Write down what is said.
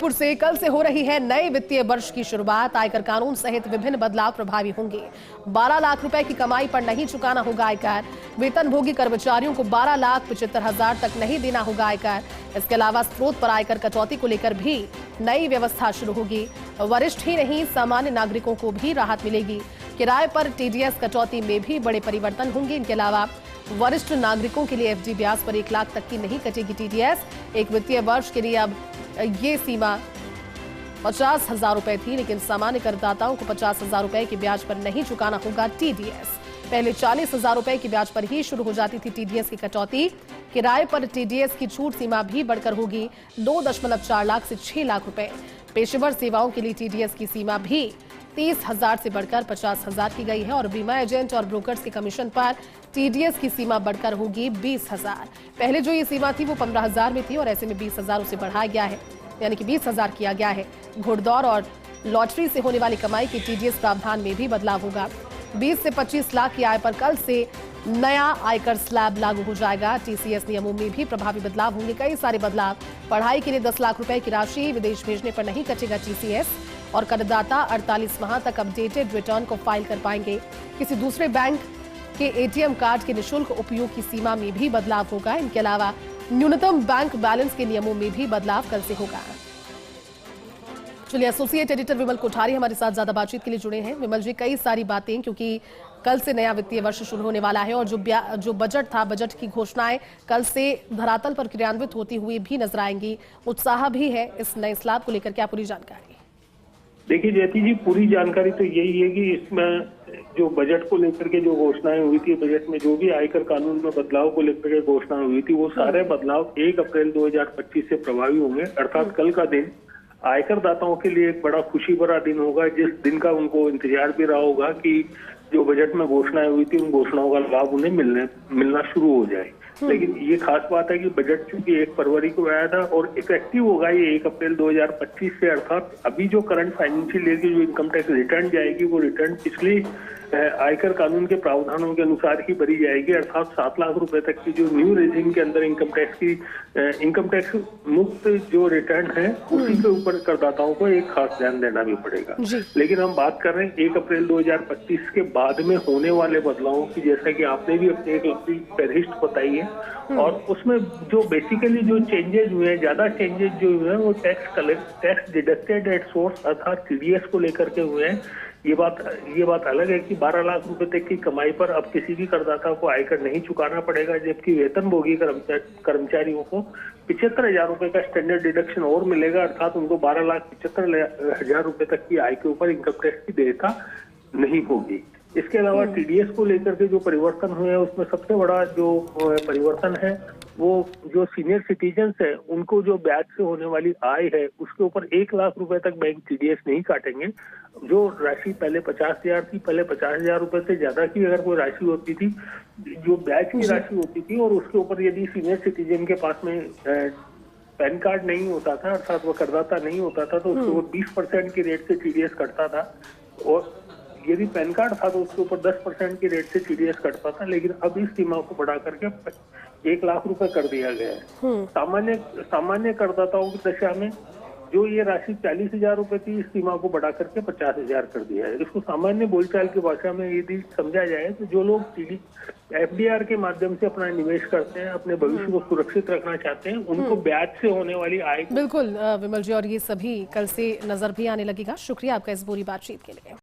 जोधपुर से कल से हो रही है नए वित्तीय वर्ष की शुरुआत। आयकर कानून सहित विभिन्न बदलाव प्रभावी होंगे। 12 लाख रुपए की कमाई पर नहीं चुकाना होगा आयकर। वेतनभोगी कर्मचारियों को 12,75,000 तक नहीं देना होगा आयकर। इसके अलावा स्रोत पर आयकर कटौती को लेकर भी नई व्यवस्था शुरू होगी। वरिष्ठ ही नहीं, सामान्य नागरिकों को भी राहत मिलेगी। किराए पर टीडीएस कटौती में भी बड़े परिवर्तन होंगे। इनके अलावा वरिष्ठ नागरिकों के लिए एफडी ब्याज पर 1 लाख तक की नहीं कटेगी टीडीएस। एक वित्तीय वर्ष के लिए अब ये सीमा 50,000 रुपए थी, लेकिन सामान्य करदाताओं को 50,000 रुपए के ब्याज पर नहीं चुकाना होगा टीडीएस। पहले 40,000 रुपए के ब्याज पर ही शुरू हो जाती थी टीडीएस की कटौती। किराए पर टीडीएस की छूट सीमा भी बढ़कर होगी 2.4 लाख से 6 लाख रुपए। पेशेवर सेवाओं के लिए टीडीएस की सीमा भी 30,000 से बढ़कर 50,000 की गई है और बीमा एजेंट और ब्रोकर्स के कमीशन पर टीडीएस की सीमा बढ़कर होगी 20,000। पहले जो ये सीमा थी वो 15,000 में थी और ऐसे में 20,000 उसे बढ़ाया गया है, यानी कि 20,000 किया गया है। घुड़दौड़ और लॉटरी से होने वाली कमाई के टीडीएस प्रावधान में भी बदलाव होगा। 20 से 25 लाख की आय पर कल से नया आयकर स्लैब लागू हो जाएगा। टीसीएस नियमों में भी प्रभावी बदलाव होंगे, कई सारे बदलाव। पढ़ाई के लिए 10 लाख रुपए की राशि विदेश भेजने पर नहीं कटेगा टीसीएस और करदाता 48 माह तक अपडेटेड रिटर्न को फाइल कर पाएंगे। किसी दूसरे बैंक के एटीएम कार्ड के निःशुल्क उपयोग की सीमा में भी बदलाव होगा। इनके अलावा न्यूनतम बैंक बैलेंस के नियमों में भी बदलाव कल से होगा। चलिए, एसोसिएट एडिटर विमल कोठारी हमारे साथ ज्यादा बातचीत के लिए जुड़े हैं। विमल जी, कई सारी बातें, क्योंकि कल से नया वित्तीय वर्ष शुरू होने वाला है और जो बजट था, बजट की घोषणाएं कल से धरातल पर क्रियान्वित होती हुई भी नजर आएंगी। उत्साह भी है इस नए स्लैब को लेकर, क्या पूरी जानकारी? देखिए जयती जी, पूरी जानकारी तो यही है कि इसमें जो बजट को लेकर के जो घोषणाएं हुई थी, बजट में जो भी आयकर कानून में बदलाव को लेकर के घोषणा हुई थी, वो सारे बदलाव 1 अप्रैल 2025 से प्रभावी होंगे। अर्थात कल का दिन आयकर दाताओं के लिए एक बड़ा खुशी भरा दिन होगा, जिस दिन का उनको इंतजार भी रहा होगा कि जो बजट में घोषणाएं हुई थी उन घोषणाओं का लाभ उन्हें मिलना शुरू हो जाए। लेकिन ये खास बात है कि बजट चूंकि 1 फरवरी को आया था और इफेक्टिव होगा ये 1 अप्रैल 2025 से। अर्थात अभी जो करंट फाइनेंशियल ईयर की जो इनकम टैक्स रिटर्न जाएगी वो रिटर्न पिछली आयकर कानून के प्रावधानों के अनुसार ही भरी जाएगी। अर्थात 7 लाख रुपए तक की जो न्यू रेजिम के अंदर इनकम टैक्स मुक्त जो रिटर्न है उसी के ऊपर करदाताओं को एक खास ध्यान देना भी पड़ेगा। लेकिन हम बात कर रहे हैं 1 अप्रैल 2025 के बाद में होने वाले बदलावों की, जैसा कि आपने भी अपने एक लंबी फहरिस्त बताई है। और उसमें जो बेसिकली जो चेंजेस हुए हैं, ज्यादा चेंजेस जो हुए हैं वो टैक्स डिडक्टेड एट सोर्स अर्थात टीडीएस को लेकर के हुए हैं। ये बात अलग है कि 12 लाख रुपए तक की कमाई पर अब किसी भी करदाता को आयकर नहीं चुकाना पड़ेगा, जबकि वेतनभोगी कर्मचारियों को 75,000 रुपए का स्टैंडर्ड डिडक्शन और मिलेगा। अर्थात उनको 12,75,000 रुपए तक की आय के ऊपर इनकम टैक्स की देयता नहीं होगी। इसके अलावा टीडीएस को लेकर के जो परिवर्तन हुए हैं उसमें सबसे बड़ा जो परिवर्तन है वो जो सीनियर सिटीजन्स है उनको जो ब्याज से होने वाली आय है उसके ऊपर 1 लाख रुपए तक बैंक टीडीएस नहीं काटेंगे। जो राशि पहले 50,000 थी, पहले 50,000 रुपए से ज्यादा की अगर कोई राशि होती थी, जो ब्याज की राशि होती थी और उसके ऊपर यदि सीनियर सिटीजन के पास में पैन कार्ड नहीं होता था, अर्थात वो करदाता नहीं होता था, तो उसके ऊपर 20% की रेट से टीडीएस कटता था। और यदि पैन कार्ड था तो उसके ऊपर 10% की रेट से टीडीएस कटता था। लेकिन अब इस सीमा को बढ़ा करके 1 लाख रुपए कर दिया गया है। सामान्य करदाताओं की दशा में जो ये राशि 40,000 रुपए थी, इस सीमा को बढ़ा करके 50,000 कर दिया है। इसको सामान्य बोलचाल की भाषा में यदि समझा जाए तो जो लोग एफडीआर के माध्यम से अपना निवेश करते हैं, अपने भविष्य को सुरक्षित रखना चाहते हैं, उनको ब्याज से होने वाली आय। बिल्कुल विमल जी, और ये सभी कल से नजर भी आने लगेगा। शुक्रिया आपका इस पूरी बातचीत के लिए।